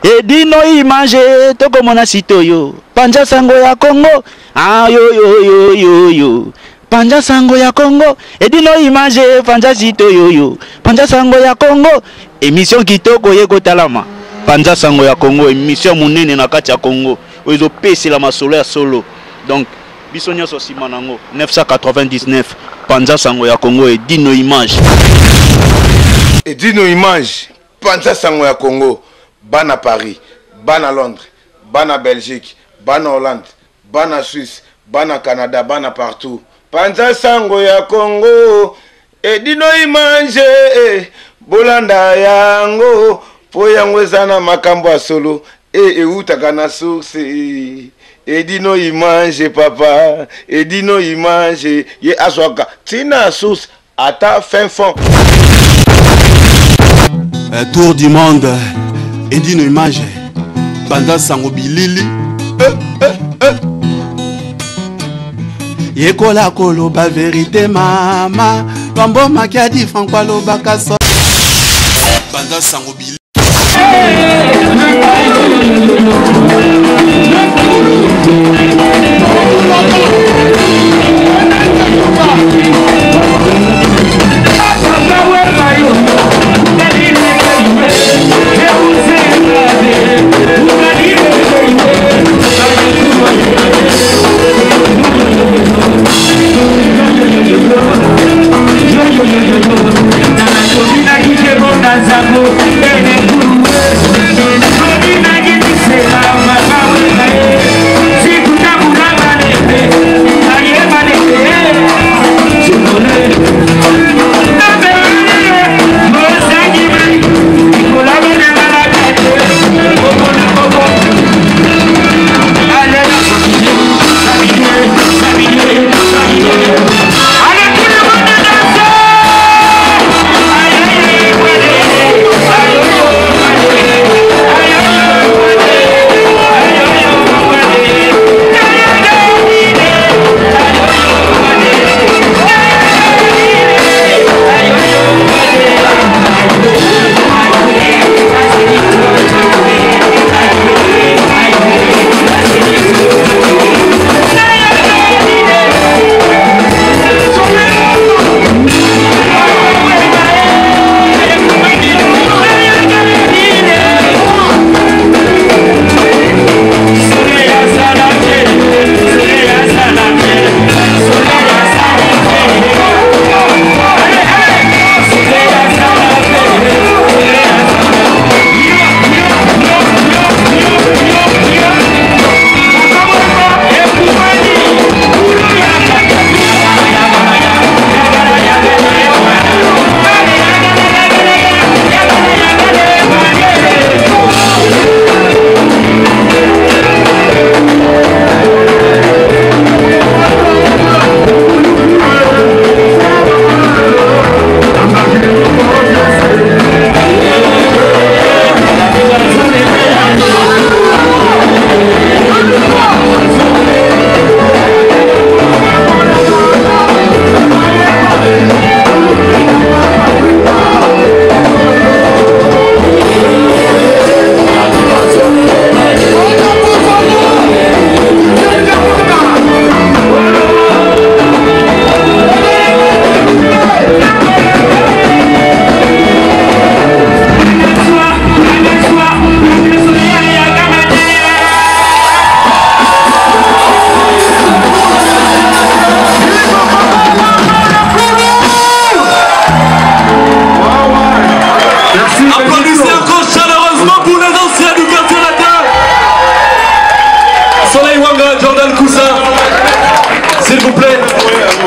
Edino image toko mona sitoyo Panja sango ya Congo ah yo Panja sango ya Congo Edino image Panja sitoyo Panja sango ya Congo émission kitoko yeko talama Panja sango ya Congo émission munene na kati ya Congo ozo pesi la masolo ya solo donc biso nyonso sima nango 999 Panja sango ya Congo Edino image Panja sango ya Congo bana Paris, bana Londres, bana Belgique, bana Hollande, bana Suisse, bana Canada, bana partout. Panja sango ya Congo, Edino image, bolanda yango, po yango ezana makambo ya solo, eutaka na source. Edino image papa, Edino image, ye aswaka, tina source, ata fin fond. Tour du monde. Edino image Panja sango bilili Yekola koloba vérité mama Pambo makiadi fankwa loba kaso Panja sango bilili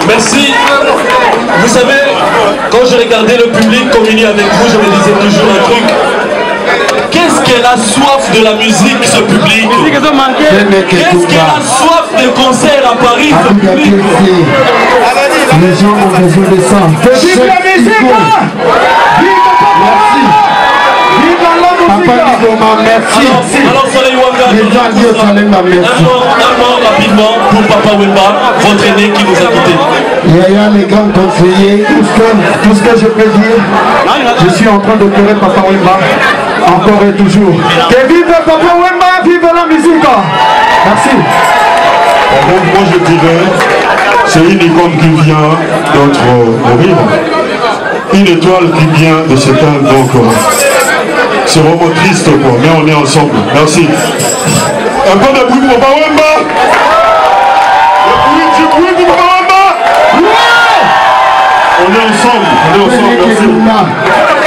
Merci. Vous savez, quand je regardais le public communier avec vous, je me disais toujours un truc. Qu'est-ce qu'elle a soif de la musique, ce public? Qu'est-ce qu'elle a soif de concerts à Paris, ce public? Les gens ont besoin de ça. Vive la musique! Papa Nidoma, merci. Alors Soleil Wanga, merci. un mot rapidement pour Papa Wemba, votre aîné qui nous a quittés. Yaya, les grands conseillers, tout ce que je peux dire, je suis en train de pleurer Papa Wemba, encore et toujours. Que vive Papa Wemba, vive la musique. Merci. Donc moi je dirais, c'est une icône qui vient d'entre horizons. Une étoile qui vient de s'éteindre, donc c'est vraiment triste quoi, mais on est ensemble. Merci. Un peu de bruit pour Papa Wemba. Du bruit pour Papa Wemba. On est ensemble,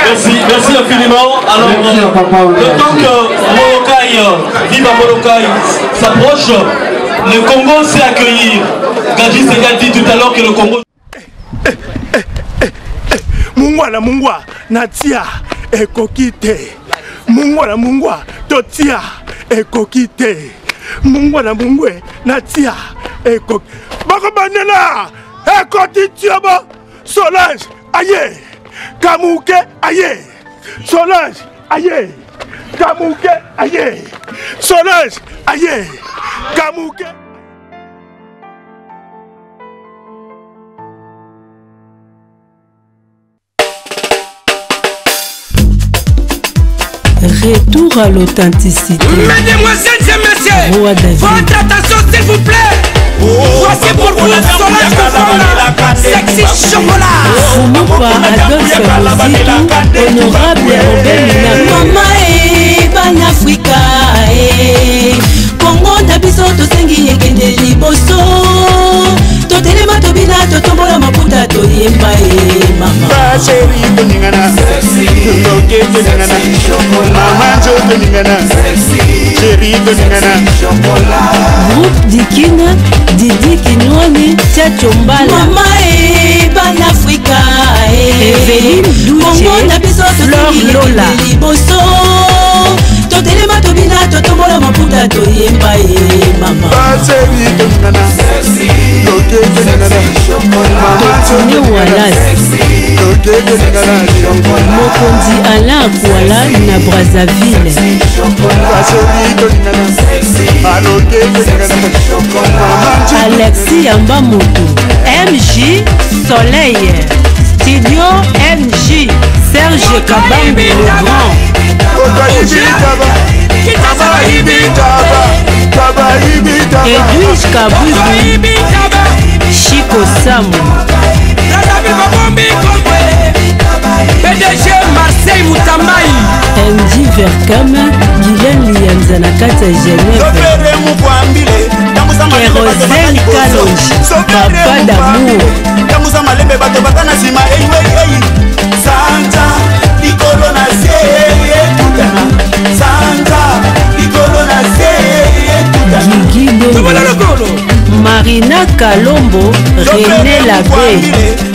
merci. Merci infiniment. Alors, le temps que Molokai, Viva Molokai s'approche, le Congo sait accueillir. Gadji Sega dit tout à l'heure que le Congo... Mungwa natia ekokite. Mungwa totia ekokite. Mungwa natia ekokite. Bakobanela ekotitiaba. Solange aye. Kamouke aye. Solange aye. Kamouke aye. Solange aye. Kamouke. Retour à l'authenticité. Mesdemoiselles et messieurs, Roi David. votre attention s'il vous plaît. Voici pour vous Solange Kofola, sexy chocolat. Fumupa Adolphe Mozitu, honorable Robert Mina. Mama ban Afrika Congo na biso tosengi ekende liboso. Totelema tobina totombola maputa toyemba mama. Ba chéri toningana, loke toningana, mama jo toningana, chéri toningana. Groupe Dikina, Didi Kinwani, Tchacho Mbala. Mama ban Afrika Eveline Douche, Fleur Lola. Liboso totelema tobina totombola maputa toyemba mama. Ba chéri toningana, loke toningana, mama jo toningana, loke toningana. Mokonzi Alain Akwala na Brazzaville. Ba chéri toningana, loke toningana, mama jo. Alexis Yamba Moto, MJ Soleil, Studio MJ, Serge Kabambi le Grand. Edwige Kabuzu, Chico Samu, PDG Marseille Moutambaï, MJ Verkama, Guylaine Lianza na kati ya Genève. Kérosène Kalonji, Papa d'amour. Kamusa malembe bato bakana sima Santa likolo na se Santa likolo na se Guido Marina Kalombo, René Labé.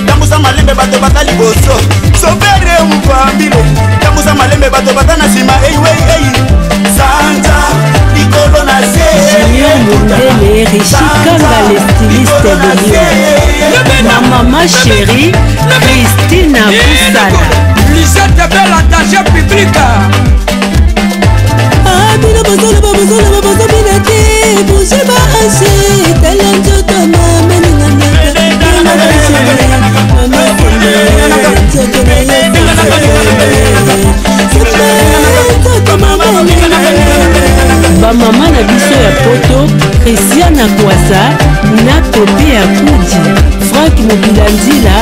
Kamusa malembe bato bakali boso Sobere mfambile Kamusa malembe bato bakana sima Santa likolo na se Junior Mundele, Richikanga le styliste de Lyon. Ma maman chérie, Christina Boussala. Lisette belle attachée publique. Ah, bina bazala bina te, bougez ba assez, talent de ta maman, ba mama na biso ya poto, Christiana Kwasa, na kopi ya Kudi, Frank Mobilandila,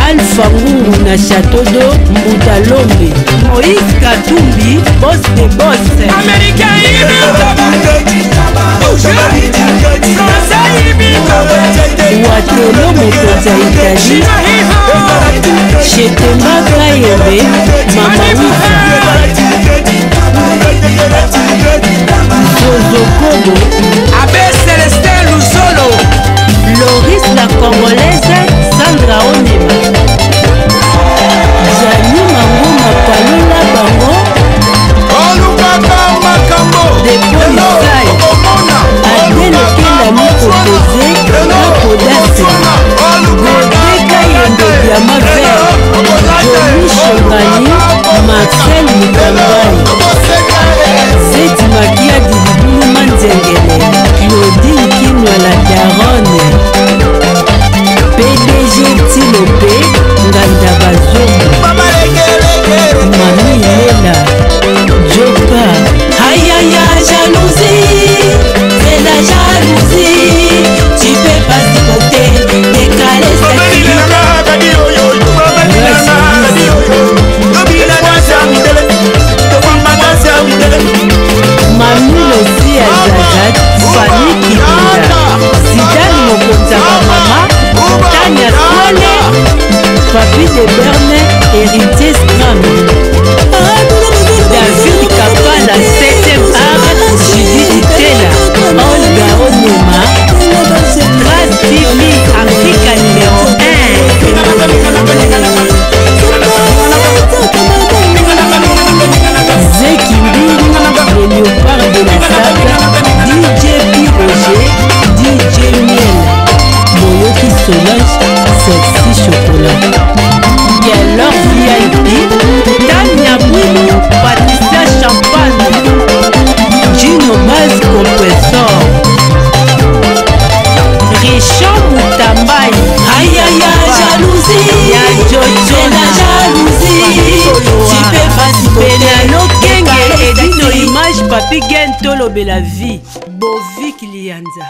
Alpha Ngungu na Château d'eau, Mbuta Lombe, Moïse Katumbi, boss de boss. Américain Watelo mokonzi ya Italie, Chetemba Kayembe, Mama Wifa, Zozo Kobo, Abbé Célestin Luzolo, Loris la Congolaise, Sandra Onema, Jani Manguma Palola Bango, Depo Isai, Adele Kelami Kokoze, Nakodase, Gode Kayembe Diama Vert, Jomi Chongani, Marcel Mukama, papi gen tolobela vie bovik lianza